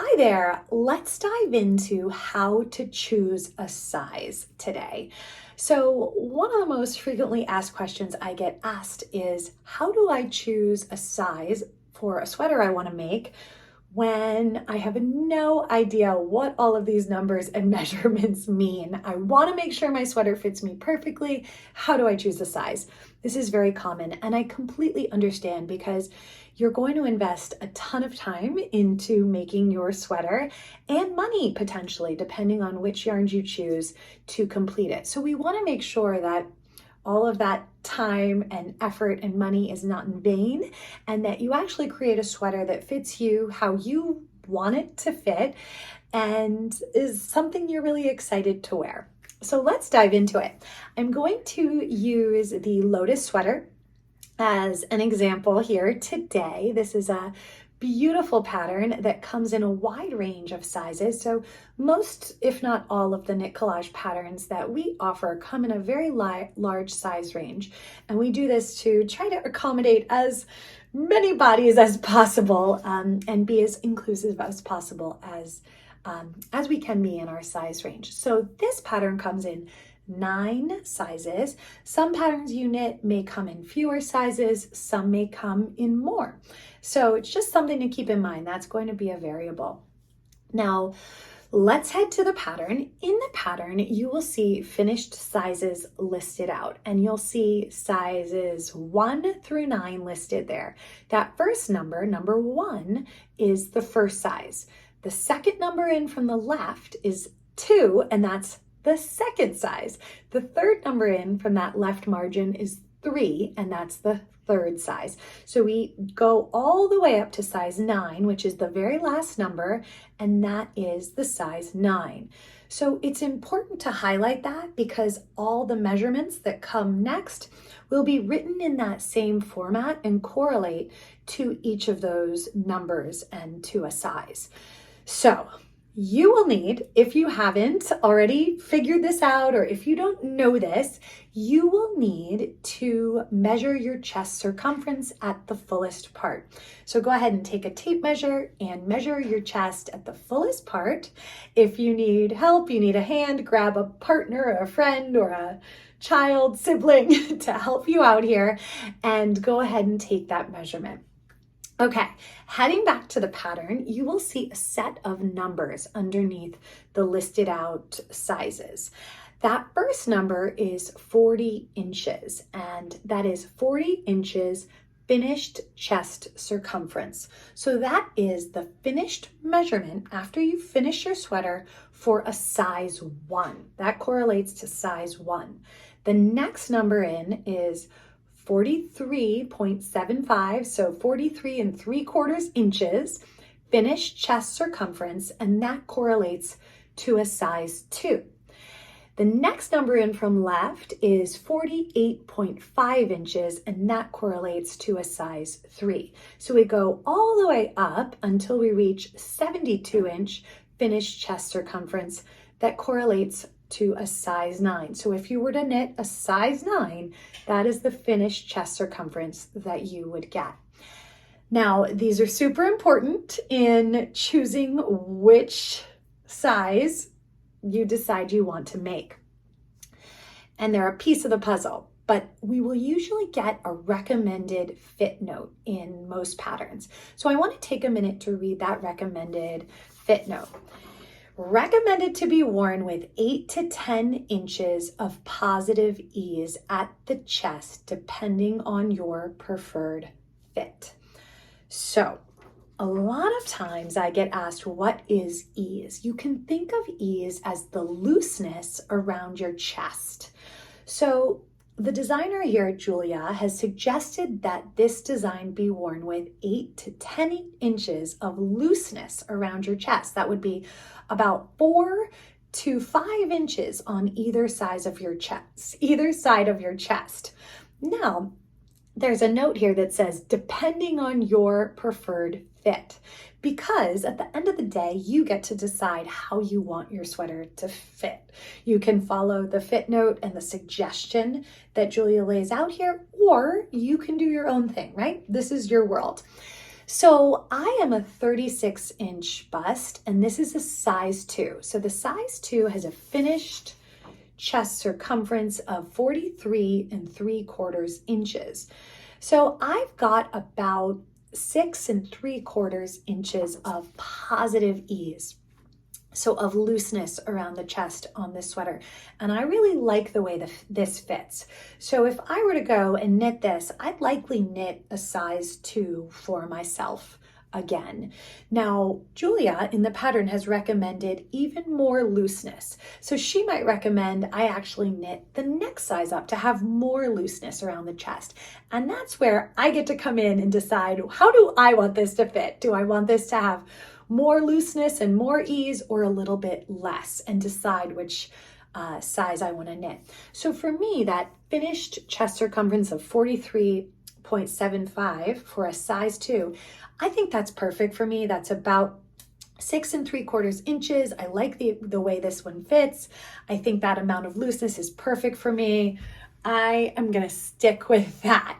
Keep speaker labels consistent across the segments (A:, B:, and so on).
A: Hi there. Let's dive into how to choose a size today. So, one of the most frequently asked questions I get asked is, how do I choose a size for a sweater I want to make when I have no idea what all of these numbers and measurements mean? I want to make sure my sweater fits me perfectly. How do I choose a size? This is very common, and I completely understand because you're going to invest a ton of time into making your sweater and money potentially, depending on which yarns you choose to complete it. So we want to make sure that all of that time and effort and money is not in vain, and that you actually create a sweater that fits you how you want it to fit and is something you're really excited to wear. So let's dive into it. I'm going to use the Lotus Sweater as an example here today. This is a beautiful pattern that comes in a wide range of sizes. So most, if not all, of the knit collage patterns that we offer come in a very large size range. And we do this to try to accommodate as many bodies as possible and be as inclusive as possible as we can be in our size range. So this pattern comes in 9 sizes. Some patterns you knit may come in fewer sizes, some may come in more. So it's just something to keep in mind. That's going to be a variable. Now, let's head to the pattern. In the pattern, you will see finished sizes listed out, and you'll see sizes 1 through 9 listed there. That first number, number 1, is the first size. The second number in from the left is 2, and that's the second size. The third number in from that left margin is 3, and that's the third size. So we go all the way up to size 9, which is the very last number, and that is the size 9. So it's important to highlight that because all the measurements that come next will be written in that same format and correlate to each of those numbers and to a size. So you will need, if you haven't already figured this out, or if you don't know this, you will need to measure your chest circumference at the fullest part. So go ahead and take a tape measure and measure your chest at the fullest part. If you need help, you need a hand, grab a partner, or a friend, or a child, sibling to help you out here, and go ahead and take that measurement. Okay, heading back to the pattern, you will see a set of numbers underneath the listed out sizes. That first number is 40 inches, and that is 40 inches finished chest circumference. So that is the finished measurement after you finish your sweater for a size 1. That correlates to size 1. The next number in is 43.75, so 43 3/4 inches finished chest circumference, and that correlates to a size 2. The next number in from left is 48.5 inches, and that correlates to a size 3. So we go all the way up until we reach 72-inch finished chest circumference that correlates to a size 9. So if you were to knit a size 9, that is the finished chest circumference that you would get. Now, these are super important in choosing which size you decide you want to make. And they're a piece of the puzzle, but we will usually get a recommended fit note in most patterns. So I want to take a minute to read that recommended fit note. Recommended to be worn with 8 to 10 inches of positive ease at the chest, depending on your preferred fit. So, a lot of times I get asked, what is ease? You can think of ease as the looseness around your chest. So, the designer here, Julia, has suggested that this design be worn with 8 to 10 inches of looseness around your chest. That would be about 4 to 5 inches on either side of your chest. Now, there's a note here that says, depending on your preferred fit, because at the end of the day, you get to decide how you want your sweater to fit. You can follow the fit note and the suggestion that Julia lays out here, or you can do your own thing, right? This is your world. So I am a 36-inch bust, and this is a size 2. So the size 2 has a finished chest circumference of 43 3/4 inches. So I've got about 6 3/4 inches of positive ease. So of looseness around the chest on this sweater. And I really like the way this fits. So if I were to go and knit this, I'd likely knit a size 2 for myself again. Now, Julia in the pattern has recommended even more looseness. So she might recommend I actually knit the next size up to have more looseness around the chest. And that's where I get to come in and decide, how do I want this to fit? Do I want this to have more looseness and more ease, or a little bit less, and decide which size I want to knit. So for me, that finished chest circumference of 43.75 for a size 2, I think that's perfect for me. That's about 6 3/4 inches. I like the way this one fits. I think that amount of looseness is perfect for me. I am going to stick with that.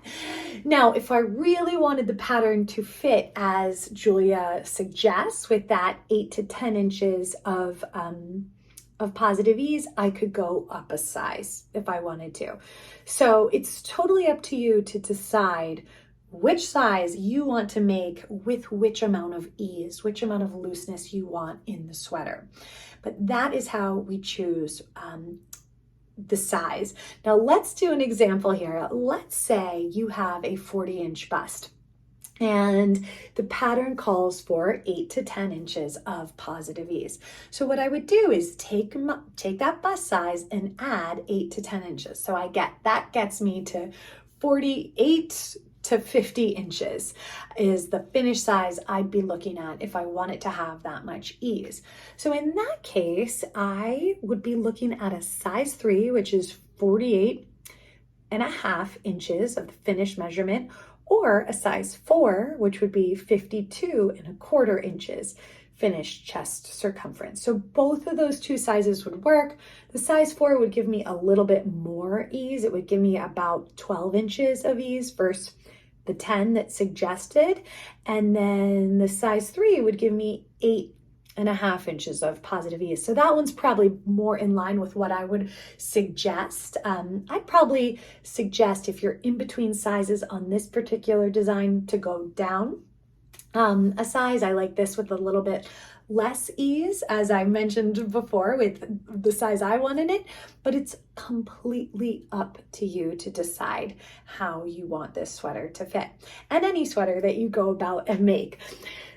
A: Now, if I really wanted the pattern to fit as Julia suggests, with that 8 to 10 inches of positive ease, I could go up a size if I wanted to. So it's totally up to you to decide which size you want to make with which amount of ease, which amount of looseness you want in the sweater. But that is how we choose the size. Now let's do an example here. Let's say you have a 40-inch bust and the pattern calls for 8 to 10 inches of positive ease. So what I would do is take that bust size and add 8 to 10 inches. So that gets me to 48 to 50 inches is the finished size I'd be looking at if I wanted to have that much ease. So in that case, I would be looking at a size 3, which is 48.5 inches of the finished measurement, or a size 4, which would be 52.25 inches finished chest circumference. So both of those two sizes would work. The size 4 would give me a little bit more ease. It would give me about 12 inches of ease versus the 10 that's suggested. And then the size 3 would give me 8.5 inches of positive ease. So that one's probably more in line with what I would suggest. I'd probably suggest, if you're in between sizes on this particular design, to go down a size. I like this with a little bit less ease, as I mentioned before, with the size I wanted it, but it's completely up to you to decide how you want this sweater to fit, and any sweater that you go about and make.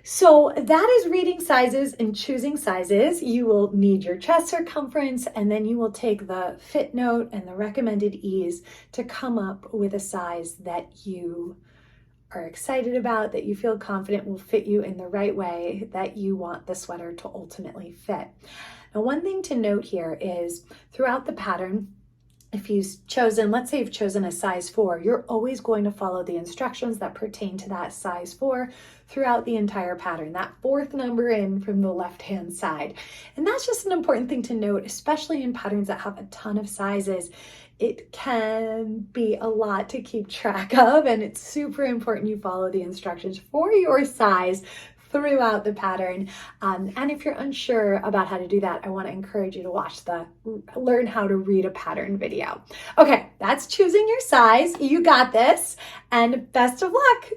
A: So that is reading sizes and choosing sizes. You will need your chest circumference, and then you will take the fit note and the recommended ease to come up with a size that you are excited about, that you feel confident will fit you in the right way that you want the sweater to ultimately fit. Now, one thing to note here is throughout the pattern, if you've chosen, let's say you've chosen a size 4, you're always going to follow the instructions that pertain to that size 4 throughout the entire pattern, that 4th number in from the left-hand side. And that's just an important thing to note, especially in patterns that have a ton of sizes. It can be a lot to keep track of, and it's super important you follow the instructions for your size throughout the pattern. And if you're unsure about how to do that, I want to encourage you to watch the Learn How to Read a Pattern video. Okay, that's choosing your size. You got this, and best of luck.